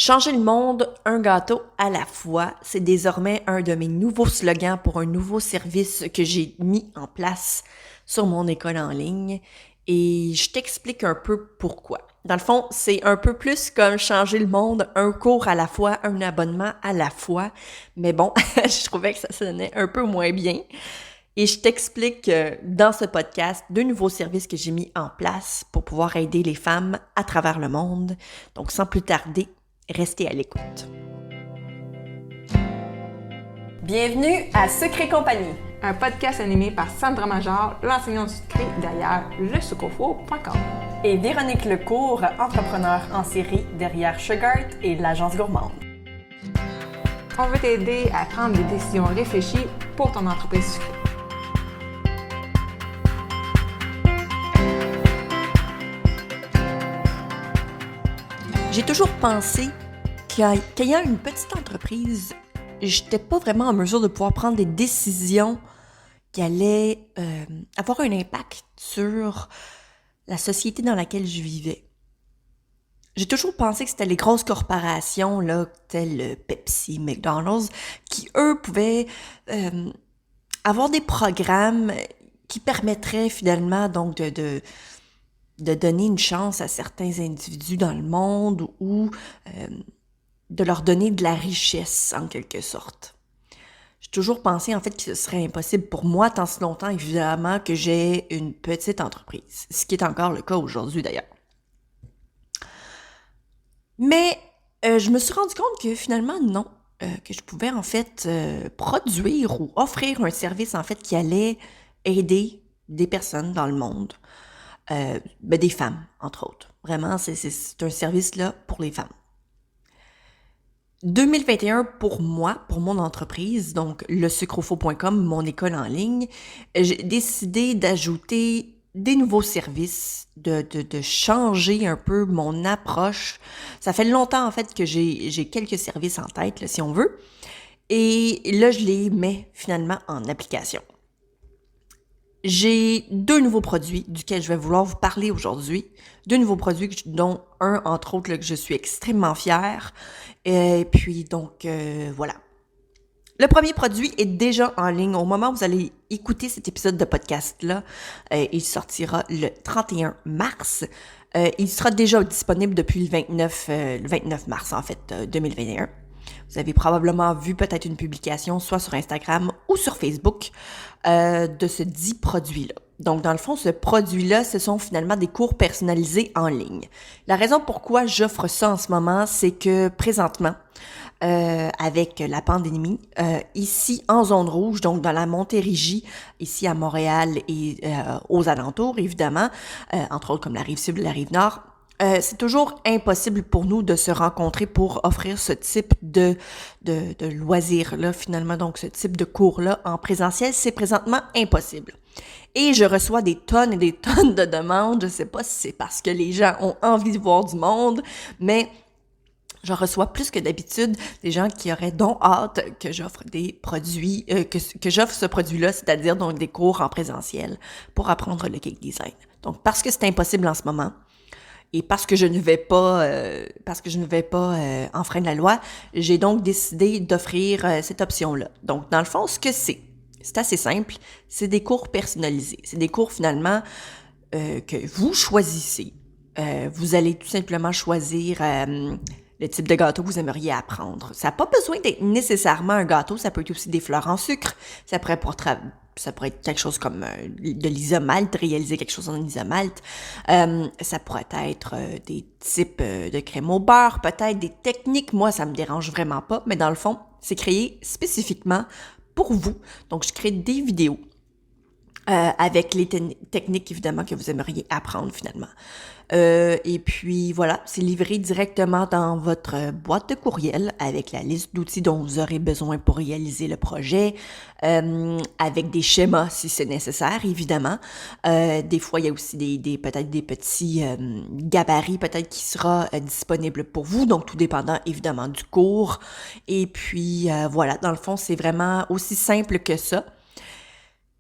Changer le monde, un gâteau à la fois, c'est désormais un de mes nouveaux slogans pour un nouveau service que j'ai mis en place sur mon école en ligne et je t'explique un peu pourquoi. Dans le fond, c'est un peu plus comme changer le monde, un cours à la fois, un abonnement à la fois, mais bon, je trouvais que ça sonnait un peu moins bien. Et je t'explique dans ce podcast deux nouveaux services que j'ai mis en place pour pouvoir aider les femmes à travers le monde. Donc, sans plus tarder, restez à l'écoute. Bienvenue à Secret Compagnie, un podcast animé par Sandra Major, l'enseignante du secret derrière lesucrofo.com. et Véronique Lecourt, entrepreneur en série derrière Sugart et l'agence gourmande. On veut t'aider à prendre des décisions réfléchies pour ton entreprise sucrée. J'ai toujours pensé qu'ayant une petite entreprise, j'étais pas vraiment en mesure de pouvoir prendre des décisions qui allaient avoir un impact sur la société dans laquelle je vivais. J'ai toujours pensé que c'était les grosses corporations, là, telles Pepsi, McDonald's, qui, eux, pouvaient avoir des programmes qui permettraient finalement donc de donner une chance à certains individus dans le monde ou de leur donner de la richesse, en quelque sorte. J'ai toujours pensé, en fait, que ce serait impossible pour moi, tant si longtemps, évidemment, que j'ai une petite entreprise. Ce qui est encore le cas aujourd'hui, d'ailleurs. Mais je me suis rendu compte que finalement, non. Que je pouvais, en fait, produire ou offrir un service, en fait, qui allait aider des personnes dans le monde. Des femmes, entre autres. Vraiment, c'est un service, là, pour les femmes. 2021 pour moi, pour mon entreprise, donc lesucrofo.com, mon école en ligne, j'ai décidé d'ajouter des nouveaux services, de changer un peu mon approche. Ça fait longtemps en fait que j'ai quelques services en tête, là, si on veut, et là je les mets finalement en application. J'ai deux nouveaux produits duquel je vais vouloir vous parler aujourd'hui. Deux nouveaux produits dont un, entre autres, là, que je suis extrêmement fière. Et puis, donc, voilà. Le premier produit est déjà en ligne. Au moment où vous allez écouter cet épisode de podcast-là, il sortira le 31 mars. Il sera déjà disponible depuis le 29 mars, en fait, 2021. Vous avez probablement vu peut-être une publication, soit sur Instagram ou sur Facebook, de ce dit produit-là. Donc, dans le fond, ce produit-là, ce sont finalement des cours personnalisés en ligne. La raison pourquoi j'offre ça en ce moment, c'est que présentement, avec la pandémie, ici en zone rouge, donc dans la Montérégie, ici à Montréal et aux alentours, évidemment, entre autres comme la Rive-Sud et la Rive-Nord, c'est toujours impossible pour nous de se rencontrer pour offrir ce type de loisirs-là, finalement. Donc, ce type de cours-là en présentiel, c'est présentement impossible. Et je reçois des tonnes et des tonnes de demandes. Je sais pas si c'est parce que les gens ont envie de voir du monde, mais j'en reçois plus que d'habitude des gens qui auraient donc hâte que j'offre des produits, que j'offre ce produit-là, c'est-à-dire donc des cours en présentiel pour apprendre le cake design. Donc, parce que c'est impossible en ce moment, et parce que je ne vais pas enfreindre la loi, j'ai donc décidé d'offrir cette option-là. Donc, dans le fond, ce que c'est assez simple. C'est des cours personnalisés. C'est des cours finalement que vous choisissez. Vous allez tout simplement choisir le type de gâteau que vous aimeriez apprendre. Ça n'a pas besoin d'être nécessairement un gâteau. Ça peut être aussi des fleurs en sucre. Ça pourrait être quelque chose comme de l'isomalt, réaliser quelque chose en isomalt. Ça pourrait être des types de crème au beurre, peut-être des techniques. Moi, ça me dérange vraiment pas, mais dans le fond, c'est créé spécifiquement pour vous. Donc, je crée des vidéos avec les techniques, évidemment, que vous aimeriez apprendre finalement. Et puis voilà, c'est livré directement dans votre boîte de courriel avec la liste d'outils dont vous aurez besoin pour réaliser le projet, avec des schémas si c'est nécessaire, évidemment. Des fois, il y a aussi peut-être des petits gabarits peut-être qui sera disponible pour vous, donc tout dépendant évidemment du cours. Et puis voilà, dans le fond, c'est vraiment aussi simple que ça.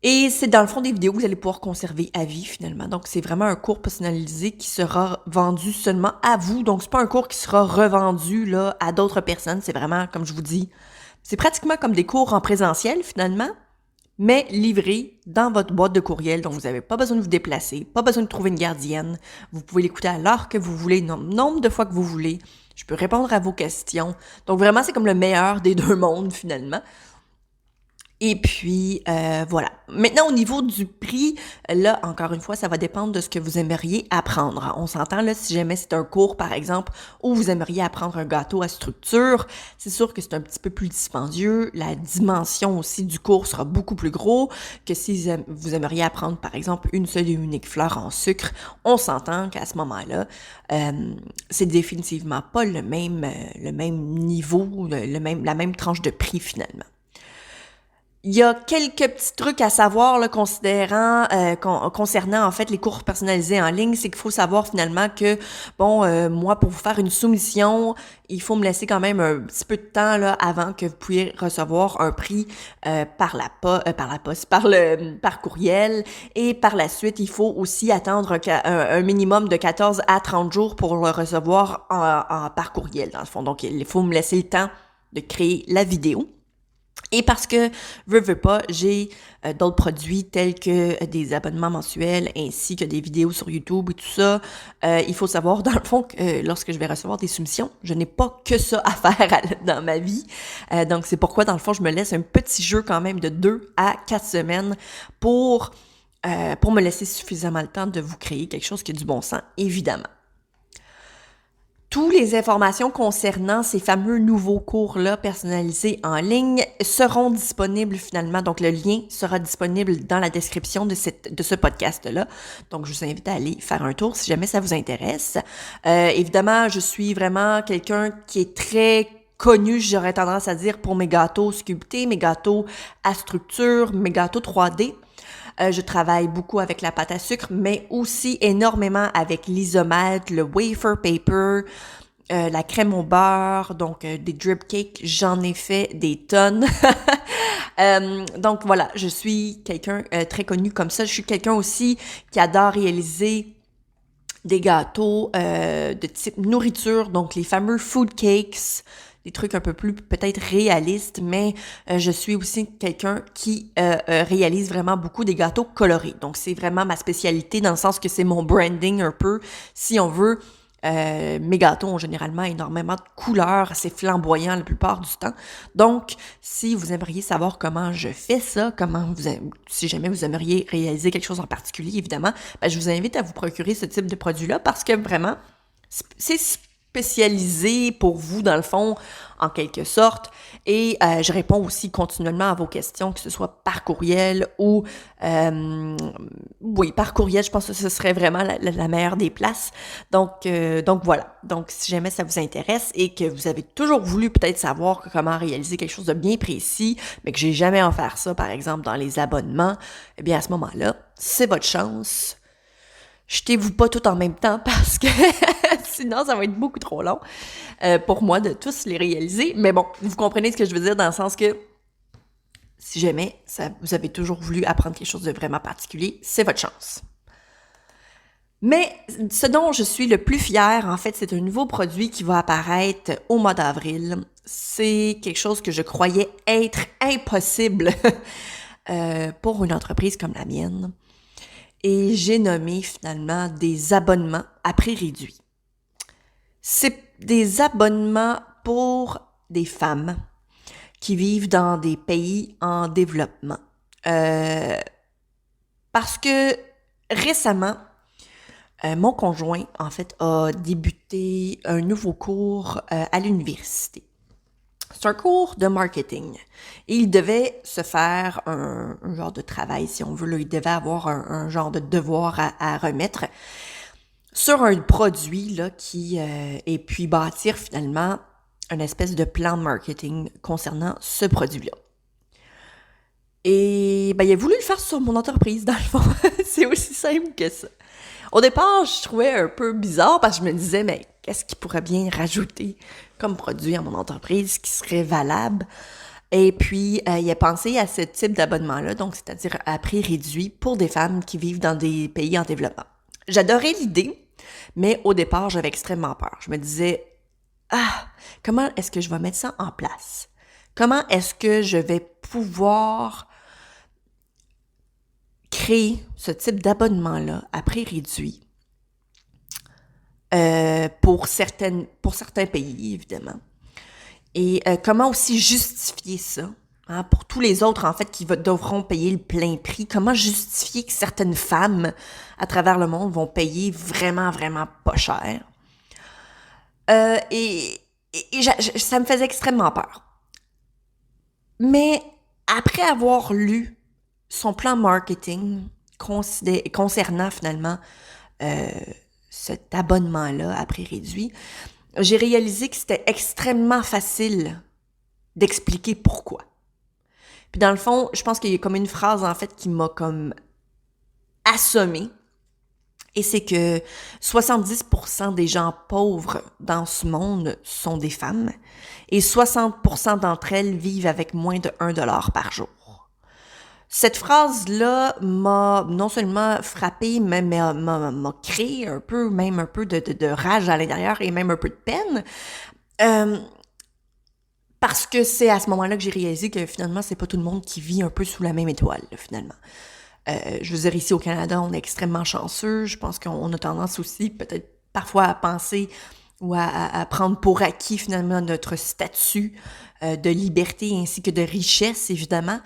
Et c'est dans le fond des vidéos que vous allez pouvoir conserver à vie finalement. Donc c'est vraiment un cours personnalisé qui sera vendu seulement à vous. Donc c'est pas un cours qui sera revendu là à d'autres personnes. C'est vraiment, comme je vous dis, c'est pratiquement comme des cours en présentiel finalement, mais livrés dans votre boîte de courriel. Donc vous n'avez pas besoin de vous déplacer, pas besoin de trouver une gardienne. Vous pouvez l'écouter à l'heure que vous voulez, nombre de fois que vous voulez. Je peux répondre à vos questions. Donc vraiment, c'est comme le meilleur des deux mondes finalement. Et puis, voilà. Maintenant, au niveau du prix, là, encore une fois, ça va dépendre de ce que vous aimeriez apprendre. On s'entend, là, si jamais c'est un cours, par exemple, où vous aimeriez apprendre un gâteau à structure, c'est sûr que c'est un petit peu plus dispendieux. La dimension aussi du cours sera beaucoup plus gros que si vous aimeriez apprendre, par exemple, une seule et unique fleur en sucre. On s'entend qu'à ce moment-là, c'est définitivement pas le même niveau, la même tranche de prix, finalement. Il y a quelques petits trucs à savoir là, concernant en fait les cours personnalisés en ligne, c'est qu'il faut savoir finalement que moi pour vous faire une soumission, il faut me laisser quand même un petit peu de temps là avant que vous puissiez recevoir un prix par courriel, et par la suite, il faut aussi attendre un minimum de 14 à 30 jours pour le recevoir par courriel dans le fond. Donc il faut me laisser le temps de créer la vidéo. Et parce que, veux pas, j'ai d'autres produits tels que des abonnements mensuels ainsi que des vidéos sur YouTube et tout ça. Il faut savoir, dans le fond, que lorsque je vais recevoir des soumissions, je n'ai pas que ça à faire dans ma vie. Donc, c'est pourquoi, dans le fond, je me laisse un petit jeu quand même de 2 à 4 semaines pour me laisser suffisamment le temps de vous créer quelque chose qui a du bon sens, évidemment. Toutes les informations concernant ces fameux nouveaux cours-là personnalisés en ligne seront disponibles finalement. Donc, le lien sera disponible dans la description de ce podcast-là. Donc, je vous invite à aller faire un tour si jamais ça vous intéresse. Évidemment, je suis vraiment quelqu'un qui est très connu, j'aurais tendance à dire, pour mes gâteaux sculptés, mes gâteaux à structure, mes gâteaux 3D. Je travaille beaucoup avec la pâte à sucre, mais aussi énormément avec l'isomètre, le wafer paper, la crème au beurre, donc des drip cakes. J'en ai fait des tonnes. Donc voilà, je suis quelqu'un très connu comme ça. Je suis quelqu'un aussi qui adore réaliser des gâteaux de type nourriture, donc les fameux food cakes, des trucs un peu plus peut-être réalistes, mais je suis aussi quelqu'un qui réalise vraiment beaucoup des gâteaux colorés. Donc, c'est vraiment ma spécialité dans le sens que c'est mon branding un peu, si on veut. Mes gâteaux ont généralement énormément de couleurs, c'est flamboyant la plupart du temps. Donc, si vous aimeriez savoir comment je fais ça, si jamais vous aimeriez réaliser quelque chose en particulier, évidemment, je vous invite à vous procurer ce type de produit-là parce que vraiment, c'est spécialisé pour vous, dans le fond, en quelque sorte. Et je réponds aussi continuellement à vos questions, que ce soit par courriel ou... oui, par courriel, je pense que ce serait vraiment la meilleure des places. Donc voilà. Donc, si jamais ça vous intéresse et que vous avez toujours voulu peut-être savoir comment réaliser quelque chose de bien précis, mais que j'ai jamais en faire ça, par exemple, dans les abonnements, eh bien, à ce moment-là, c'est votre chance. Jetez-vous pas tout en même temps parce que sinon, ça va être beaucoup trop long pour moi de tous les réaliser. Mais bon, vous comprenez ce que je veux dire dans le sens que si jamais vous avez toujours voulu apprendre quelque chose de vraiment particulier, c'est votre chance. Mais ce dont je suis le plus fière, en fait, c'est un nouveau produit qui va apparaître au mois d'avril. C'est quelque chose que je croyais être impossible pour une entreprise comme la mienne. Et j'ai nommé finalement des abonnements à prix réduit. C'est des abonnements pour des femmes qui vivent dans des pays en développement. Parce que récemment, mon conjoint, en fait, a débuté un nouveau cours à l'université. C'est un cours de marketing. Et il devait se faire un genre de travail, si on veut. Là, il devait avoir un genre de devoir à remettre sur un produit là, et puis bâtir finalement une espèce de plan de marketing concernant ce produit-là. Et il a voulu le faire sur mon entreprise, dans le fond. C'est aussi simple que ça. Au départ, je trouvais un peu bizarre parce que je me disais, mais qu'est-ce qu'il pourrait bien rajouter comme produit à mon entreprise qui serait valable? Et puis, il a pensé à ce type d'abonnement-là, donc c'est-à-dire à prix réduit pour des femmes qui vivent dans des pays en développement. J'adorais l'idée, mais au départ, j'avais extrêmement peur. Je me disais, comment est-ce que je vais mettre ça en place? Comment est-ce que je vais pouvoir créer ce type d'abonnement-là à prix réduit pour certains pays, évidemment. Et comment aussi justifier ça pour tous les autres, en fait, qui devront payer le plein prix? Comment justifier que certaines femmes à travers le monde vont payer vraiment, vraiment pas cher? Ça me faisait extrêmement peur. Mais après avoir lu son plan marketing concernant finalement cet abonnement-là à prix réduit, j'ai réalisé que c'était extrêmement facile d'expliquer pourquoi. Puis dans le fond, je pense qu'il y a comme une phrase en fait qui m'a comme assommée, et c'est que 70% des gens pauvres dans ce monde sont des femmes et 60% d'entre elles vivent avec moins de 1 dollar par jour. Cette phrase-là m'a non seulement frappée, mais m'a créé un peu, même un peu de rage à l'intérieur et même un peu de peine. Parce que c'est à ce moment-là que j'ai réalisé que finalement, c'est pas tout le monde qui vit un peu sous la même étoile, là, finalement. Je veux dire, ici au Canada, on est extrêmement chanceux. Je pense qu'on a tendance aussi, peut-être parfois, à penser ou à prendre pour acquis, finalement, notre statut de liberté ainsi que de richesse, évidemment.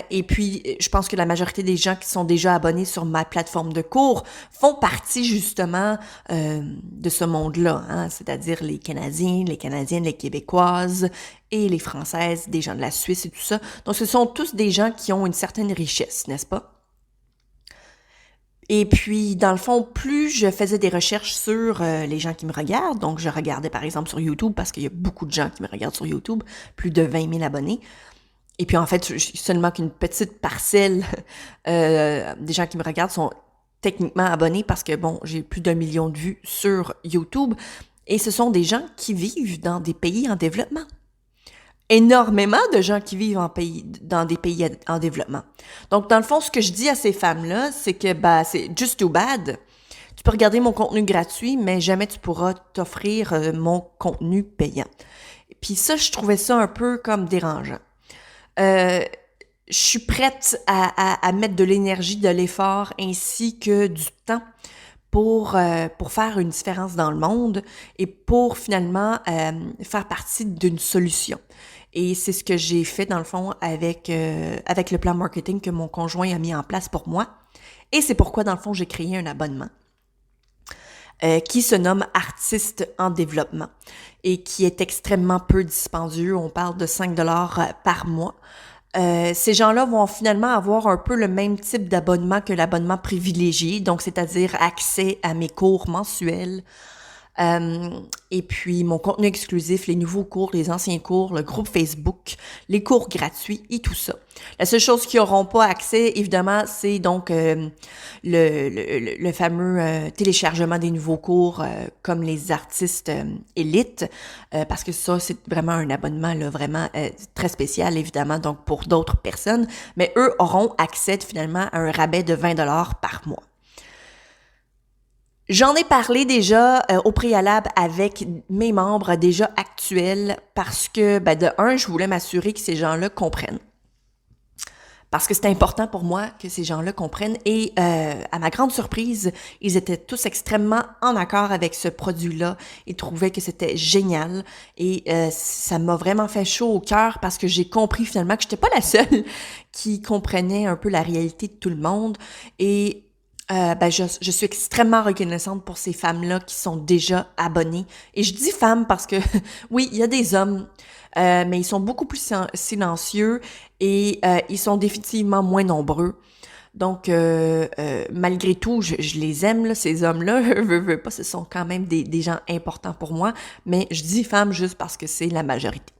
Et puis, je pense que la majorité des gens qui sont déjà abonnés sur ma plateforme de cours font partie justement de ce monde-là, hein, c'est-à-dire les Canadiens, les Canadiennes, les Québécoises et les Françaises, des gens de la Suisse et tout ça. Donc, ce sont tous des gens qui ont une certaine richesse, n'est-ce pas? Et puis, dans le fond, plus je faisais des recherches sur les gens qui me regardent, donc je regardais par exemple sur YouTube, parce qu'il y a beaucoup de gens qui me regardent sur YouTube, plus de 20 000 abonnés. Et puis en fait, seulement qu'une petite parcelle des gens qui me regardent sont techniquement abonnés parce que bon, j'ai plus d'1 million de vues sur YouTube. Et ce sont des gens qui vivent dans des pays en développement. Énormément de gens qui vivent dans des pays en développement. Donc dans le fond, ce que je dis à ces femmes-là, c'est que c'est just too bad. Tu peux regarder mon contenu gratuit, mais jamais tu pourras t'offrir mon contenu payant. Puis ça, je trouvais ça un peu comme dérangeant. Je suis prête à mettre de l'énergie, de l'effort ainsi que du temps pour faire une différence dans le monde et pour finalement faire partie d'une solution. Et c'est ce que j'ai fait dans le fond avec le plan marketing que mon conjoint a mis en place pour moi. Et c'est pourquoi dans le fond j'ai créé un abonnement qui se nomme Artistes en développement et qui est extrêmement peu dispendieux. On parle de 5 $ par mois. Ces gens-là vont finalement avoir un peu le même type d'abonnement que l'abonnement privilégié, donc c'est-à-dire accès à mes cours mensuels, et puis mon contenu exclusif, les nouveaux cours, les anciens cours, le groupe Facebook, les cours gratuits et tout ça. La seule chose qui n'auront pas accès, évidemment, c'est donc le fameux téléchargement des nouveaux cours comme les artistes élites, parce que ça, c'est vraiment un abonnement là, vraiment très spécial, évidemment, donc pour d'autres personnes, mais eux auront accès finalement à un rabais de 20 $ par mois. J'en ai parlé déjà au préalable avec mes membres déjà actuels parce que, de un, je voulais m'assurer que ces gens-là comprennent. Parce que c'est important pour moi que ces gens-là comprennent. Et à ma grande surprise, ils étaient tous extrêmement en accord avec ce produit-là. Ils trouvaient que c'était génial. Et ça m'a vraiment fait chaud au cœur parce que j'ai compris finalement que j'étais pas la seule qui comprenait un peu la réalité de tout le monde. Et je suis extrêmement reconnaissante pour ces femmes-là qui sont déjà abonnées. Et je dis femmes parce que, oui, il y a des hommes, mais ils sont beaucoup plus silencieux et ils sont définitivement moins nombreux. Donc, malgré tout, je les aime, là, ces hommes-là. Veux pas, ce sont quand même des gens importants pour moi. Mais je dis femmes juste parce que c'est la majorité.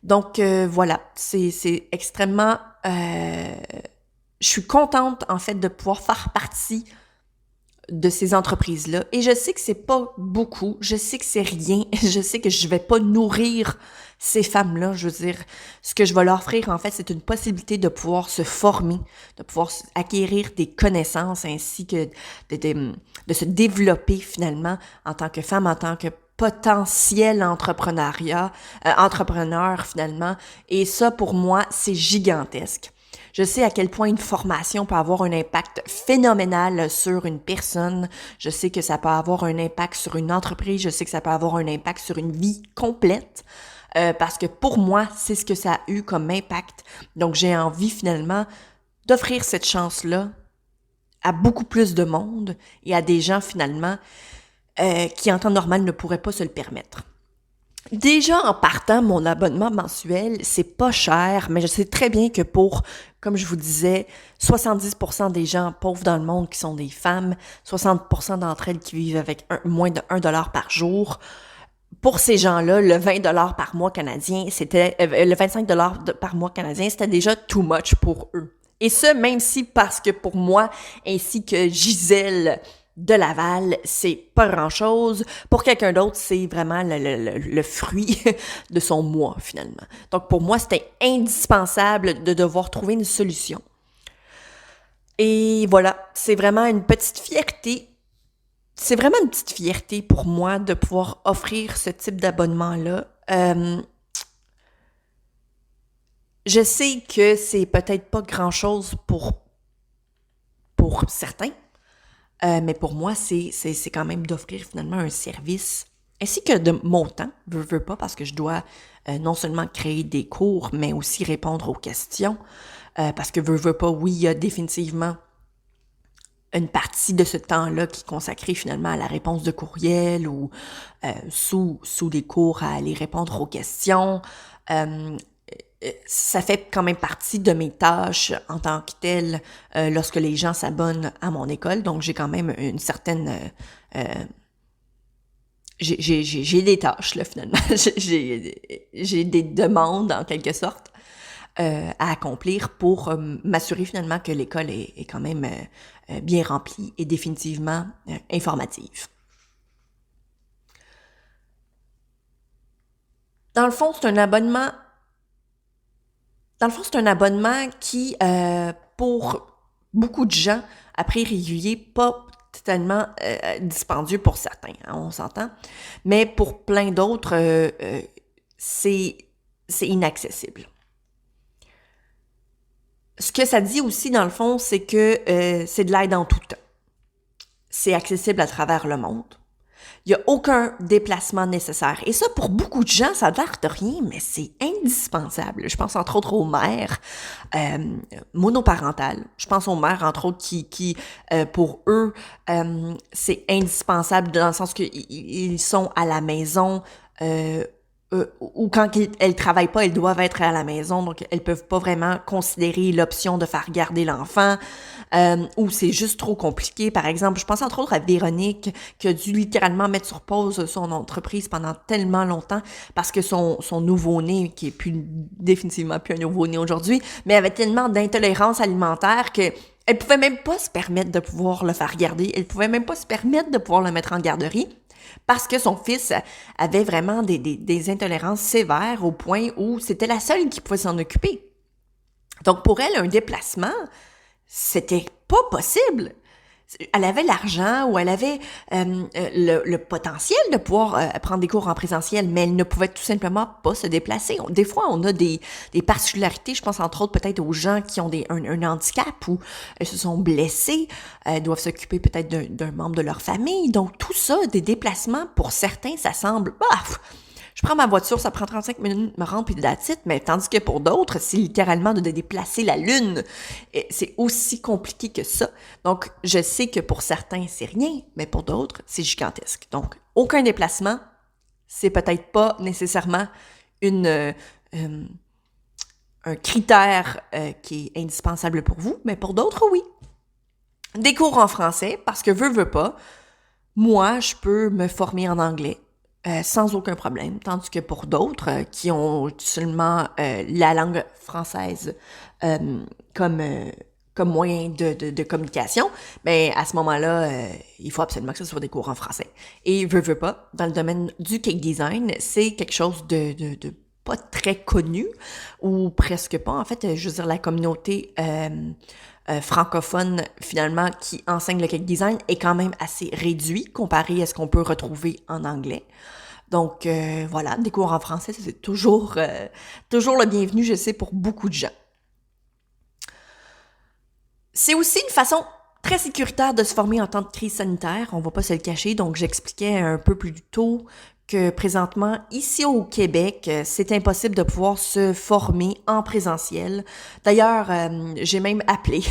Donc, voilà, c'est extrêmement... je suis contente, en fait, de pouvoir faire partie de ces entreprises-là. Et je sais que c'est pas beaucoup, je sais que c'est rien, je sais que je vais pas nourrir ces femmes-là. Je veux dire, ce que je vais leur offrir, en fait, c'est une possibilité de pouvoir se former, de pouvoir acquérir des connaissances ainsi que de se développer finalement en tant que femme, en tant que potentiel entrepreneur finalement. Et ça, pour moi, c'est gigantesque. Je sais à quel point une formation peut avoir un impact phénoménal sur une personne. Je sais que ça peut avoir un impact sur une entreprise. Je sais que ça peut avoir un impact sur une vie complète. Parce que pour moi, c'est ce que ça a eu comme impact. Donc, j'ai envie finalement d'offrir cette chance-là à beaucoup plus de monde et à des gens finalement qui en temps normal ne pourraient pas se le permettre. Déjà, en partant, mon abonnement mensuel, c'est pas cher, mais je sais très bien que pour, comme je vous disais, 70% des gens pauvres dans le monde qui sont des femmes, 60% d'entre elles qui vivent avec moins de $1 par jour, pour ces gens-là, le 20$ par mois canadien, c'était le 25$ par mois canadien, c'était déjà too much pour eux. Et ça, même si parce que pour moi, ainsi que Gisèle de Laval, c'est pas grand-chose. Pour quelqu'un d'autre, c'est vraiment le fruit de son mois, finalement. Donc, pour moi, c'était indispensable de devoir trouver une solution. Et voilà, c'est vraiment une petite fierté. C'est vraiment une petite fierté pour moi de pouvoir offrir ce type d'abonnement-là. Je sais que c'est peut-être pas grand-chose pour certains, mais pour moi, c'est quand même d'offrir finalement un service, ainsi que de mon temps, veux pas, parce que je dois non seulement créer des cours, mais aussi répondre aux questions, parce que veux pas, oui, il y a définitivement une partie de ce temps-là qui est consacrée finalement à la réponse de courriel ou sous les cours à aller répondre aux questions. Ça fait quand même partie de mes tâches en tant que telle lorsque les gens s'abonnent à mon école. Donc, j'ai quand même une certaine... j'ai des tâches, là, finalement. j'ai des demandes, en quelque sorte, à accomplir pour m'assurer, finalement, que l'école est quand même bien remplie et définitivement informative. Dans le fond, c'est un abonnement qui, pour beaucoup de gens, à prix régulier, pas totalement dispendieux pour certains, hein, on s'entend, mais pour plein d'autres, c'est inaccessible. Ce que ça dit aussi, dans le fond, c'est que c'est de l'aide en tout temps. C'est accessible à travers le monde. Il n'y a aucun déplacement nécessaire. Et ça, pour beaucoup de gens, ça a l'air de rien, mais c'est indispensable. Je pense entre autres aux mères monoparentales. Je pense aux mères, entre autres, qui pour eux, c'est indispensable dans le sens qu'ils sont à la maison ou quand elles travaillent pas, elles doivent être à la maison, donc elles peuvent pas vraiment considérer l'option de faire garder l'enfant, ou c'est juste trop compliqué. Par exemple, je pense entre autres à Véronique qui a dû littéralement mettre sur pause son entreprise pendant tellement longtemps parce que son nouveau-né, qui est définitivement plus un nouveau-né aujourd'hui, mais avait tellement d'intolérance alimentaire que elle pouvait même pas se permettre de pouvoir le faire garder, elle pouvait même pas se permettre de pouvoir le mettre en garderie. Parce que son fils avait vraiment des intolérances sévères au point où c'était la seule qui pouvait s'en occuper. Donc, pour elle, un déplacement, c'était pas possible. Elle avait l'argent ou elle avait le potentiel de pouvoir prendre des cours en présentiel, mais elle ne pouvait tout simplement pas se déplacer. Des fois, on a des particularités, je pense entre autres peut-être aux gens qui ont un handicap ou se sont blessés, doivent s'occuper peut-être d'un membre de leur famille. Donc tout ça, des déplacements, pour certains, ça semble... je prends ma voiture, ça prend 35 minutes de me rendre, puis that's it, mais tandis que pour d'autres, c'est littéralement de déplacer la Lune. Et c'est aussi compliqué que ça. Donc, je sais que pour certains, c'est rien, mais pour d'autres, c'est gigantesque. Donc, aucun déplacement, c'est peut-être pas nécessairement un critère qui est indispensable pour vous, mais pour d'autres, oui. Des cours en français, parce que veux pas, moi, je peux me former en anglais. Sans aucun problème, tandis que pour d'autres qui ont seulement la langue française comme comme moyen de communication, ben à ce moment-là, il faut absolument que ce soit des cours en français. Et veux pas, dans le domaine du cake design, c'est quelque chose de pas très connu, ou presque pas. En fait, je veux dire, la communauté francophone, finalement, qui enseigne le cake design est quand même assez réduite comparé à ce qu'on peut retrouver en anglais. Donc, voilà, des cours en français, c'est toujours le bienvenu, je sais, pour beaucoup de gens. C'est aussi une façon très sécuritaire de se former en temps de crise sanitaire, on va pas se le cacher. Donc, j'expliquais un peu plus tôt que présentement, ici au Québec, c'est impossible de pouvoir se former en présentiel. D'ailleurs, j'ai même appelé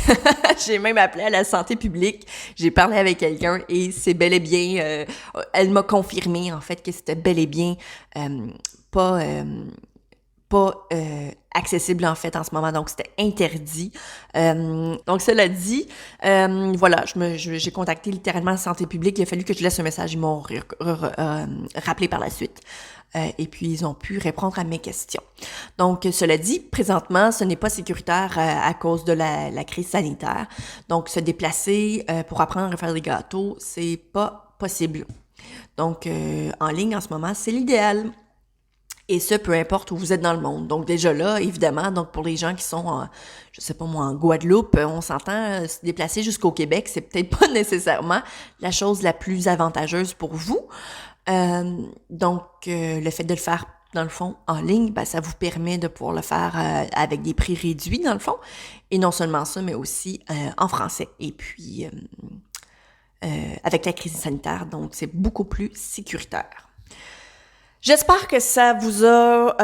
à la santé publique. J'ai parlé avec quelqu'un et c'est bel et bien, elle m'a confirmé en fait que c'était bel et bien pas accessible en fait en ce moment, donc c'était interdit. Donc cela dit, voilà, j'ai contacté littéralement la santé publique, il a fallu que je laisse un message, ils m'ont rappelé par la suite. Et puis ils ont pu répondre à mes questions. Donc cela dit, présentement, ce n'est pas sécuritaire à cause de la crise sanitaire. Donc se déplacer pour apprendre à faire des gâteaux, c'est pas possible. Donc en ligne en ce moment, c'est l'idéal. Et ce, peu importe où vous êtes dans le monde. Donc déjà là, évidemment, donc pour les gens qui sont, je sais pas moi, en Guadeloupe, on s'entend, se déplacer jusqu'au Québec, c'est peut-être pas nécessairement la chose la plus avantageuse pour vous. Donc, le fait de le faire, dans le fond, en ligne, ben, ça vous permet de pouvoir le faire avec des prix réduits, dans le fond. Et non seulement ça, mais aussi en français. Et puis, avec la crise sanitaire, donc c'est beaucoup plus sécuritaire. J'espère que ça vous a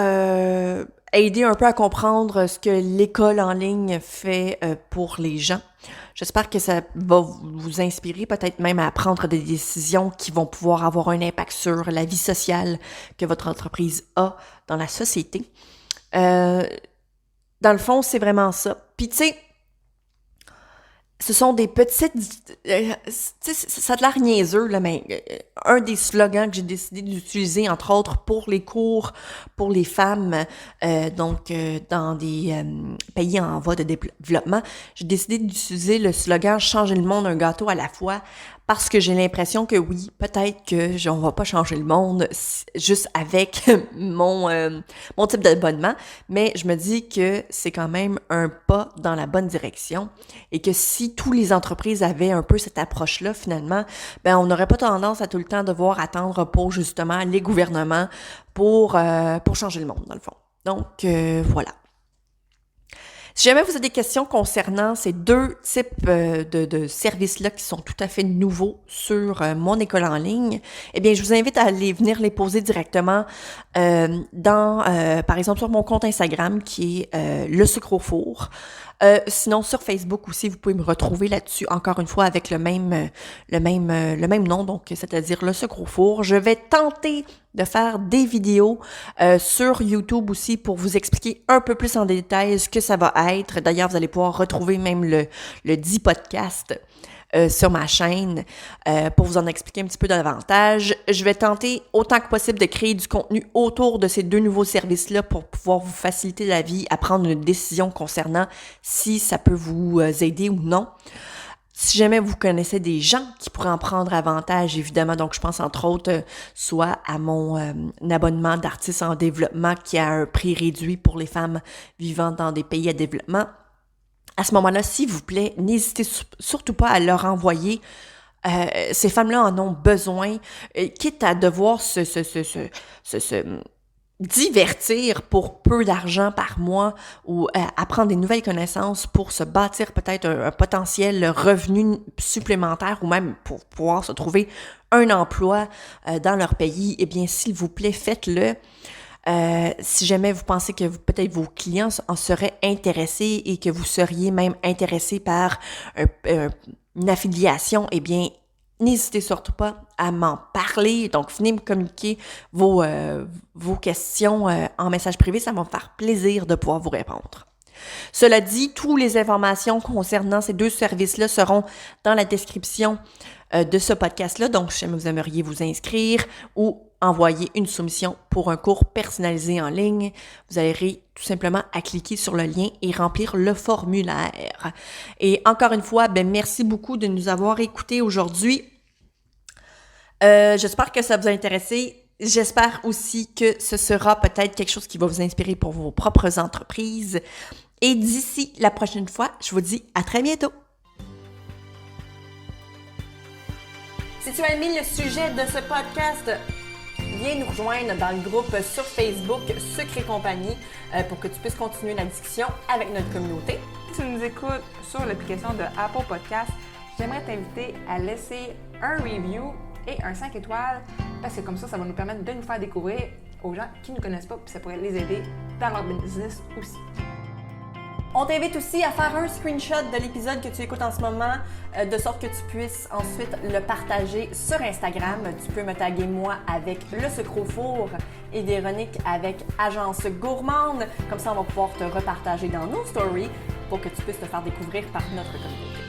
aidé un peu à comprendre ce que l'école en ligne fait pour les gens. J'espère que ça va vous inspirer, peut-être même à prendre des décisions qui vont pouvoir avoir un impact sur la vie sociale que votre entreprise a dans la société. Dans le fond, c'est vraiment ça. Puis tu sais, ce sont des petites... ça a de l'air niaiseux, là, mais un des slogans que j'ai décidé d'utiliser, entre autres, pour les cours pour les femmes, dans des pays en voie de développement, j'ai décidé d'utiliser le slogan « Changer le monde, un gâteau à la fois », parce que j'ai l'impression que oui, peut-être que on va pas changer le monde juste avec mon type d'abonnement, mais je me dis que c'est quand même un pas dans la bonne direction et que si toutes les entreprises avaient un peu cette approche-là, finalement, ben on n'aurait pas tendance à tout le temps devoir attendre pour justement les gouvernements pour changer le monde, dans le fond. Donc, voilà. Si jamais vous avez des questions concernant ces deux types de services-là qui sont tout à fait nouveaux sur mon école en ligne, eh bien, je vous invite à venir les poser directement par exemple, sur mon compte Instagram qui est Le Sucre au Four. Sinon, sur Facebook aussi, vous pouvez me retrouver là-dessus, encore une fois, avec le même nom, donc c'est-à-dire Le Sucre au Four. Je vais tenter de faire des vidéos sur YouTube aussi pour vous expliquer un peu plus en détail ce que ça va être. D'ailleurs, vous allez pouvoir retrouver même le dit podcast sur ma chaîne pour vous en expliquer un petit peu davantage. Je vais tenter autant que possible de créer du contenu autour de ces deux nouveaux services-là pour pouvoir vous faciliter la vie à prendre une décision concernant si ça peut vous aider ou non. Si jamais vous connaissez des gens qui pourraient en prendre avantage, évidemment, donc je pense entre autres soit à mon abonnement d'artistes en développement qui a un prix réduit pour les femmes vivant dans des pays à développement. À ce moment-là, s'il vous plaît, n'hésitez surtout pas à leur envoyer. Ces femmes-là en ont besoin, quitte à devoir se divertir pour peu d'argent par mois ou apprendre des nouvelles connaissances pour se bâtir peut-être un potentiel revenu supplémentaire ou même pour pouvoir se trouver un emploi dans leur pays, eh bien, s'il vous plaît, faites-le. Si jamais vous pensez que peut-être vos clients en seraient intéressés et que vous seriez même intéressé par une affiliation, eh bien, n'hésitez surtout pas à m'en parler. Donc, venez me communiquer vos questions en message privé. Ça va me faire plaisir de pouvoir vous répondre. Cela dit, toutes les informations concernant ces deux services-là seront dans la description de ce podcast-là. Donc, si jamais vous aimeriez vous inscrire ou envoyer une soumission pour un cours personnalisé en ligne, vous aurez tout simplement à cliquer sur le lien et remplir le formulaire. Et encore une fois, merci beaucoup de nous avoir écoutés aujourd'hui. J'espère que ça vous a intéressé. J'espère aussi que ce sera peut-être quelque chose qui va vous inspirer pour vos propres entreprises. Et d'ici la prochaine fois, je vous dis à très bientôt. Si tu as aimé le sujet de ce podcast, viens nous rejoindre dans le groupe sur Facebook Sucre et compagnie pour que tu puisses continuer la discussion avec notre communauté. Si tu nous écoutes sur l'application de Apple Podcast, j'aimerais t'inviter à laisser un review et un 5 étoiles parce que comme ça va nous permettre de nous faire découvrir aux gens qui ne nous connaissent pas puis ça pourrait les aider dans leur business aussi. On t'invite aussi à faire un screenshot de l'épisode que tu écoutes en ce moment, de sorte que tu puisses ensuite le partager sur Instagram. Tu peux me taguer moi avec Le Sucre au Four et Véronique avec Agence Gourmande. Comme ça, on va pouvoir te repartager dans nos stories pour que tu puisses te faire découvrir par notre communauté.